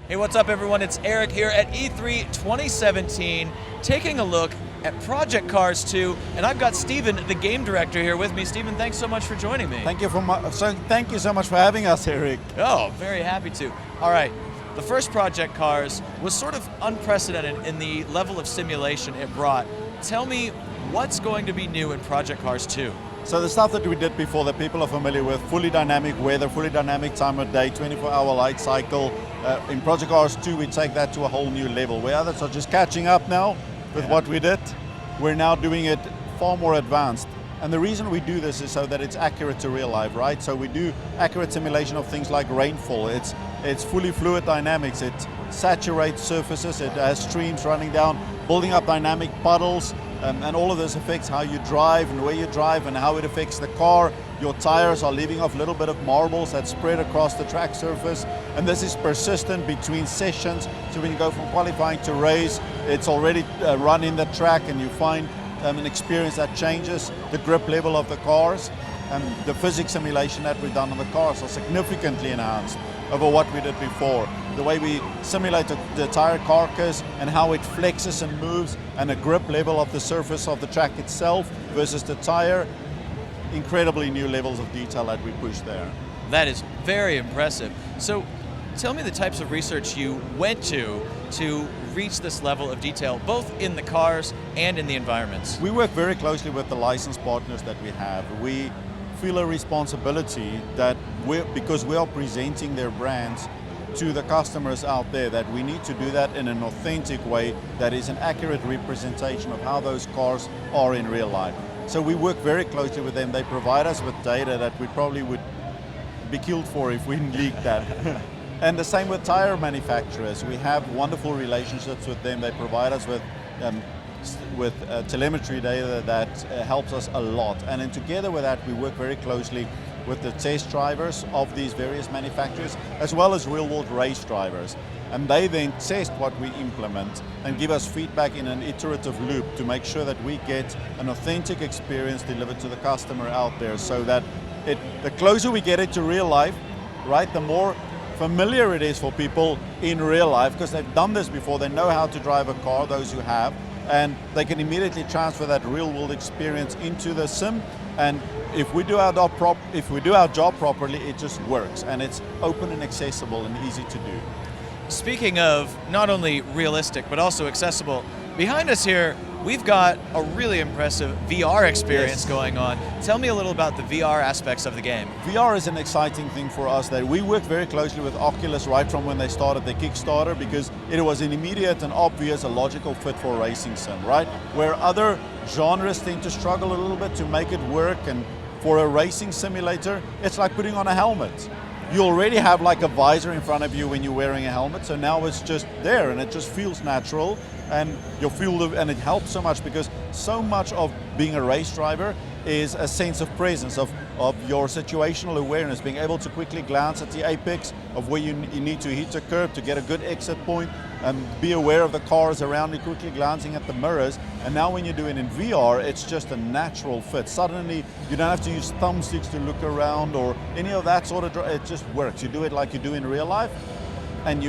Hey, what's up everyone? It's Eric here at E3 2017, taking a look at Project Cars 2, and I've got Stephen, the game director, here with me. Stephen, thanks so much for joining me. Thank you so much for having us, Erik. Oh, very happy to. All right, the first Project Cars was sort of unprecedented in the level of simulation it brought. Tell me what's going to be new in Project Cars 2? So the stuff that we did before that people are familiar with, fully dynamic weather, fully dynamic time of day, 24-hour light cycle. In Project Cars 2, we take that to a whole new level. Where others are just catching up now with what we did, we're now doing it far more advanced. And the reason we do this is so that it's accurate to real life, right? So we do accurate simulation of things like rainfall. It's fully fluid dynamics. It saturates surfaces. It has streams running down, building up dynamic puddles. And all of this affects how you drive and where you drive and how it affects the car. Your tires are leaving off a little bit of marbles that spread across the track surface. And this is persistent between sessions. So when you go from qualifying to race, it's already run in the track and you find an experience that changes the grip level of the cars. And the physics simulation that we've done on the cars are significantly enhanced over what we did before. The way we simulate the tire carcass and how it flexes and moves, and the grip level of the surface of the track itself versus the tire, incredibly new levels of detail that we push there. That is very impressive. So tell me the types of research you went to reach this level of detail, both in the cars and in the environments. We work very closely with the licensed partners that we have. We feel a responsibility that because we are presenting their brands to the customers out there, that we need to do that in an authentic way that is an accurate representation of how those cars are in real life. So we work very closely with them. They provide us with data that we probably would be killed for if we leaked that. And the same with tire manufacturers. We have wonderful relationships with them. They provide us with telemetry data that helps us a lot. And then together with that, we work very closely with the test drivers of these various manufacturers, as well as real-world race drivers. And they then test what we implement and give us feedback in an iterative loop to make sure that we get an authentic experience delivered to the customer out there, so that the closer we get it to real life, right, the more familiar it is for people in real life, because they've done this before, they know how to drive a car, those who have, and they can immediately transfer that real-world experience into the sim. And if we do our job properly, it just works, and it's open and accessible and easy to do. Speaking of not only realistic but also accessible, behind us here we've got a really impressive VR experience going on. Tell me a little about the VR aspects of the game. VR is an exciting thing for us that we worked very closely with Oculus right from when they started their Kickstarter, because it was an immediate and obvious, a logical fit for a racing sim, right? Where other genres tend to struggle a little bit to make it work, and for a racing simulator, it's like putting on a helmet. You already have like a visor in front of you when you're wearing a helmet, so now it's just there and it just feels natural, and and it helps so much, because so much of being a race driver is a sense of presence, of your situational awareness, being able to quickly glance at the apex of where you need to hit a curb to get a good exit point, and be aware of the cars around you, quickly glancing at the mirrors. And now when you do it in VR, it's just a natural fit. Suddenly, you don't have to use thumbsticks to look around or any of that sort of, it just works. You do it like you do in real life, and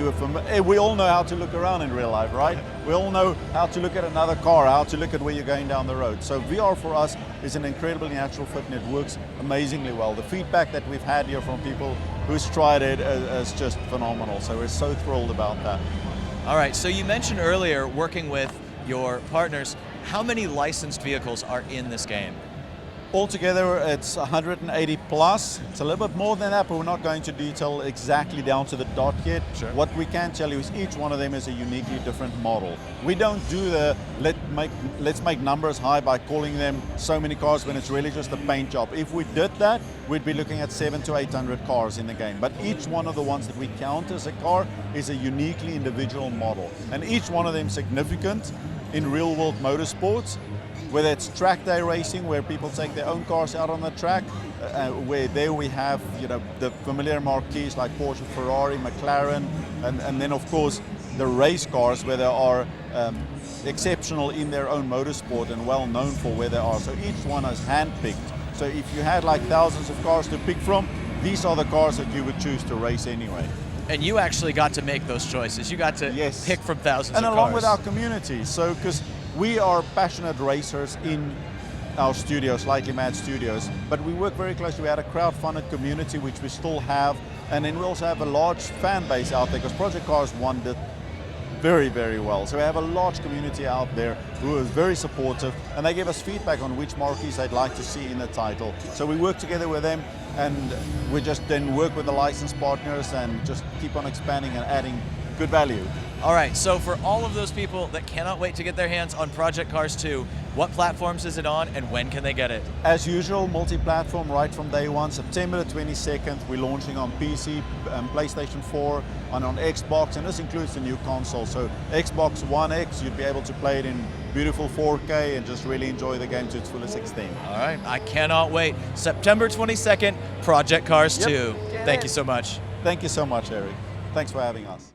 we all know how to look around in real life, right? We all know how to look at another car, how to look at where you're going down the road. So VR for us is an incredibly natural fit, and it works amazingly well. The feedback that we've had here from people who's tried it is just phenomenal. So we're so thrilled about that. All right, so you mentioned earlier working with your partners. How many licensed vehicles are in this game? Altogether, it's 180 plus. It's a little bit more than that, but we're not going to detail exactly down to the dot yet. Sure. What we can tell you is each one of them is a uniquely different model. We don't do the let's make numbers high by calling them so many cars when it's really just a paint job. If we did that, we'd be looking at 700 to 800 cars in the game. But each one of the ones that we count as a car is a uniquely individual model. And each one of them significant in real-world motorsports, whether it's track day racing, where people take their own cars out on the track, where there we have the familiar marquees like Porsche, Ferrari, McLaren, and then of course the race cars where they are exceptional in their own motorsport and well known for where they are. So each one is hand-picked. So if you had like thousands of cars to pick from, these are the cars that you would choose to race anyway. And you actually got to make those choices. You got to Yes. pick from thousands And of along cars. with our community. So, because we are passionate racers in our studios, Slightly Mad Studios, but we work very closely. We had a crowd-funded community, which we still have, and then we also have a large fan base out there, because Project Cars won it very, very well. So we have a large community out there who is very supportive, and they give us feedback on which marquees they'd like to see in the title. So we work together with them, and we just then work with the license partners and just keep on expanding and adding good value. All right, so for all of those people that cannot wait to get their hands on Project Cars 2, what platforms is it on and when can they get it? As usual, multi-platform right from day one. September the 22nd, we're launching on PC, PlayStation 4, and on Xbox, and this includes the new console. So Xbox One X, you'd be able to play it in beautiful 4K and just really enjoy the game to its fullest extent. All right, I cannot wait. September 22nd, Project Cars 2. Thank you so much. Thank you so much, Eric. Thanks for having us.